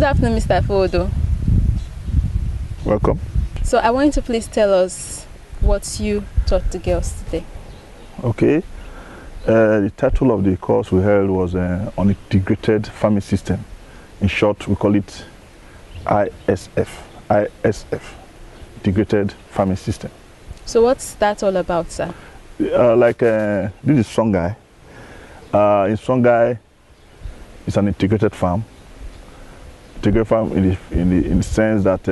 Good afternoon, Mr. Ifowodo. Welcome. So I want you to please tell us what you taught the girls today. Okay. The title of the course we held was on integrated farming system. In short, we call it ISF, integrated farming system. So what's that all about, sir? This is Songhai. In Songhai, it's an integrated farm. Integrated farm in the sense that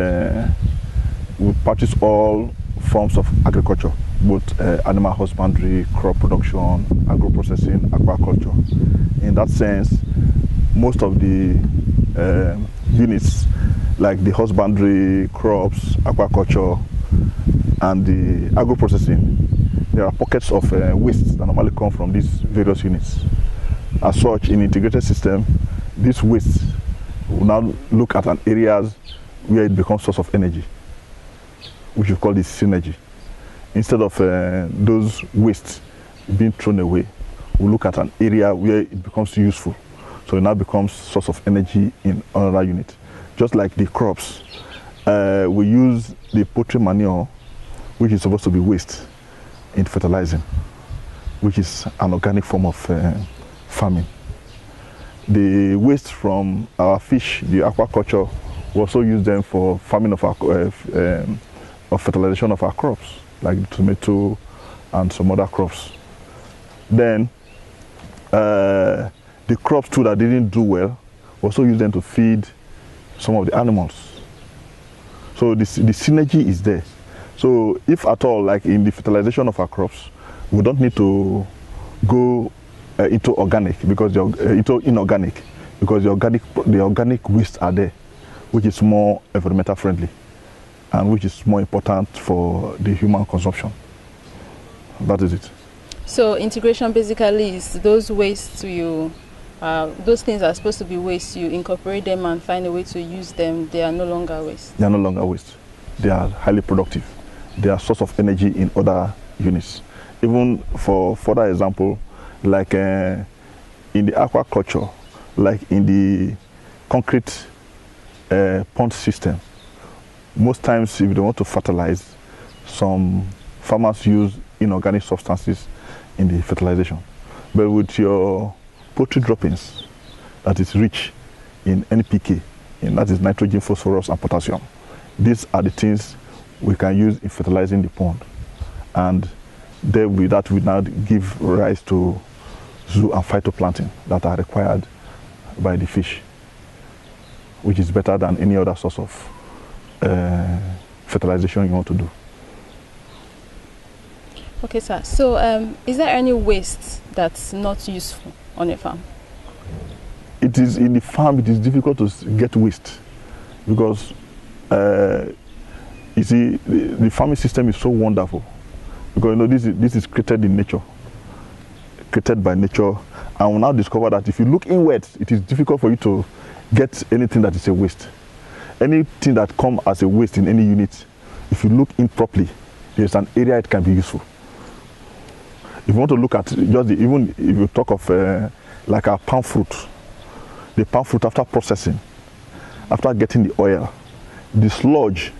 we practice all forms of agriculture, both animal husbandry, crop production, agro-processing, aquaculture. In that sense, most of the units, like the husbandry, crops, aquaculture, and the agro-processing, there are pockets of waste that normally come from these various units. As such, in integrated system, this waste will now look at an areas where it becomes source of energy, which we call the synergy. Instead of those wastes being thrown away, we look at an area where it becomes useful. So it now becomes source of energy in another unit. Just like the crops, we use the poultry manure, which is supposed to be waste, in fertilizing, which is an organic form of farming. The waste from our fish, the aquaculture, we also use them for farming of our fertilization of our crops, like the tomato and some other crops. Then the crops too that didn't do well, we also use them to feed some of the animals. So the synergy is there. So if at all, like in the fertilization of our crops, we don't need to go into organic because into inorganic, because the organic wastes are there, which is more environmental friendly and which is more important for the human consumption. That is it. So integration basically is those wastes those things are supposed to be waste, you incorporate them and find a way to use them. They are no longer waste. They are no longer waste. They are highly productive. They are source of energy in other units. Even for further example, like in the aquaculture, like in the concrete pond system, most times if they want to fertilize, some farmers use inorganic substances in the fertilization. But with your poultry droppings, that is rich in NPK, and that is nitrogen, phosphorus, and potassium. These are the things we can use in fertilizing the pond. And there with that will now give rise to zoo and phytoplankton that are required by the fish, which is better than any other source of fertilization you want to do. Okay, sir. So is there any waste that's not useful on a farm? It is in the farm, it is difficult to get waste because you see, the farming system is so wonderful because this is created in nature, created by nature, and we now discover that if you look inward, it is difficult for you to get anything that is a waste. Anything that comes as a waste in any unit, if you look in properly, there's an area it can be useful. If you want to look at just even if you talk of like our palm fruit, the palm fruit after processing, after getting the oil, the sludge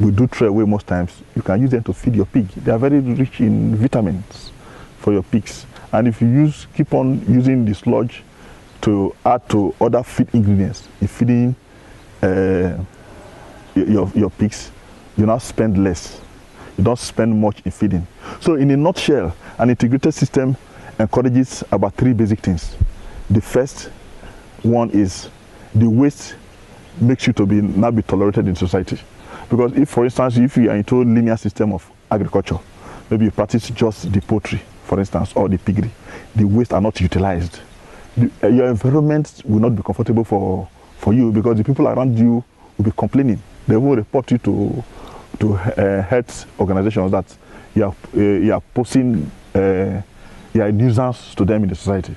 we do throw away most times. You can use them to feed your pig. They are very rich in vitamins for your pigs. And if you keep on using the sludge to add to other feed ingredients in feeding your pigs, you now spend less. You don't spend much in feeding. So in a nutshell, an integrated system encourages about 3 basic things. The first one is the waste makes you to now be tolerated in society. Because if, for instance, if you are into a linear system of agriculture, maybe you practice just the poultry, for instance, or the piggery, the waste are not utilized. Your environment will not be comfortable for you because the people around you will be complaining. They will report you to health organizations that you are posing, you are a nuisance to them in the society.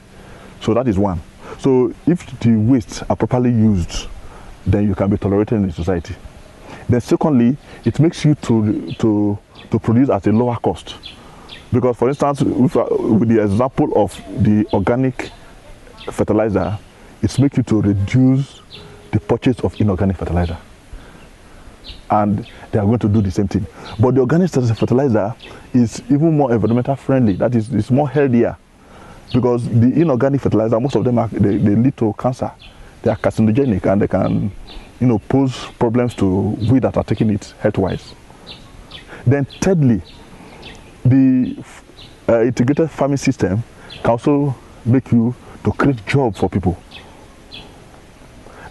So that is one. So if the wastes are properly used, then you can be tolerated in the society. Then secondly, it makes you to produce at a lower cost. Because for instance, with the example of the organic fertilizer, it makes you to reduce the purchase of inorganic fertilizer. And they are going to do the same thing. But the organic fertilizer is even more environmental friendly. That is, it's more healthier, because the inorganic fertilizer, most of them they lead to cancer. They are carcinogenic, and they can, pose problems to we that are taking it health-wise. Then thirdly, the integrated farming system can also make you to create jobs for people.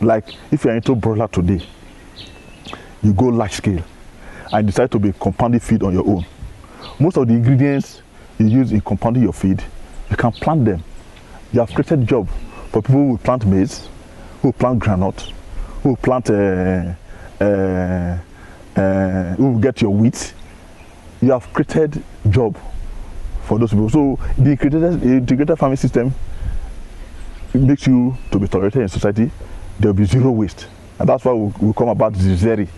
Like if you are into broiler today, you go large scale and decide to be compounding feed on your own. Most of the ingredients you use in compounding your feed, you can plant them. You have created job for people who plant maize, who plant granite, who plant who get your wheat. You have created job for those people. So the integrated farming system makes you to be tolerated in society. There will be zero waste, and that's why we come about the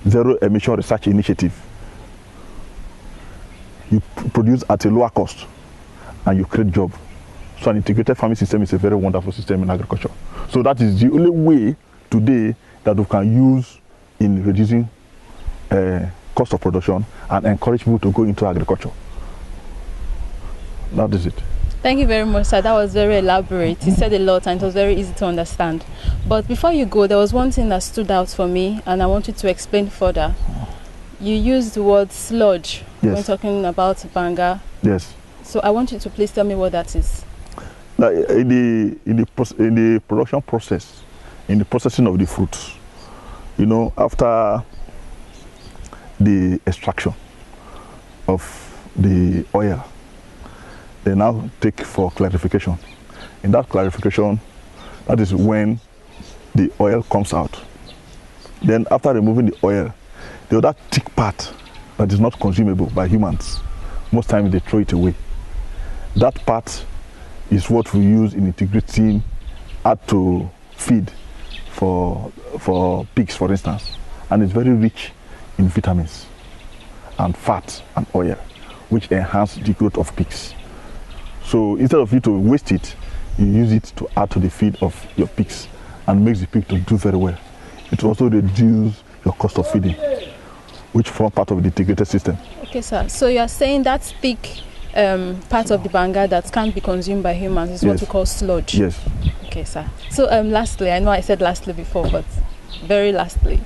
zero emission research initiative. You produce at a lower cost and you create job. So an integrated farming system is a very wonderful system in agriculture. So that is the only way today that we can use in reducing cost of production and encourage people to go into agriculture. That is it. Thank you very much, sir. That was very elaborate. You said a lot and it was very easy to understand. But before you go, there was one thing that stood out for me and I want you to explain further. You used the word sludge when talking about Topanga. Yes. So I want you to please tell me what that is. In the production process, in the processing of the fruits, after the extraction of the oil, they now take for clarification. In that clarification, that is when the oil comes out. Then after removing the oil, the other thick part that is not consumable by humans, most times they throw it away. That part is what we use in integrating add to feed for pigs, for instance. And it's very rich in vitamins and fat and oil, which enhance the growth of pigs. So instead of you to waste it, you use it to add to the feed of your pigs and makes the pig to do very well. It will also reduce your cost of feeding, which form part of the integrated system. Okay, sir. So you are saying that thick part of the banga that can't be consumed by humans is what we call sludge? Yes. Okay, sir. So lastly, I know I said lastly before, but very lastly,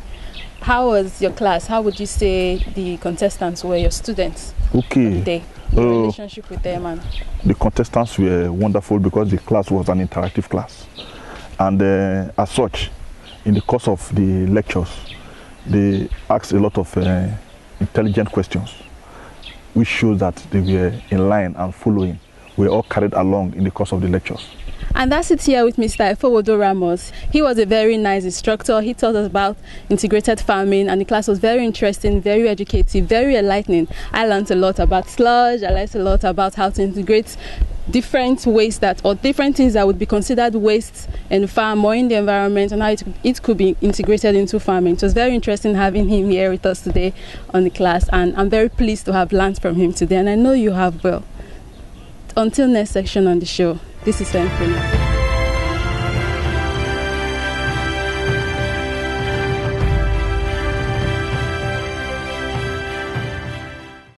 how was your class? How would you say the contestants were, your students? Okay. The relationship with them? And the contestants were wonderful because the class was an interactive class. And as such, in the course of the lectures, they asked a lot of intelligent questions, which shows that they were in line and following. We were all carried along in the course of the lectures. And that's it here with Mr. Ifowodo Ramos. He was a very nice instructor. He taught us about integrated farming and the class was very interesting, very educative, very enlightening. I learned a lot about sludge. I learned a lot about how to integrate different waste or different things that would be considered waste in the farm or in the environment, and how it could be integrated into farming. It was very interesting having him here with us today on the class, and I'm very pleased to have learned from him today, and I know you have well. Until next section on the show, this is Senfuna.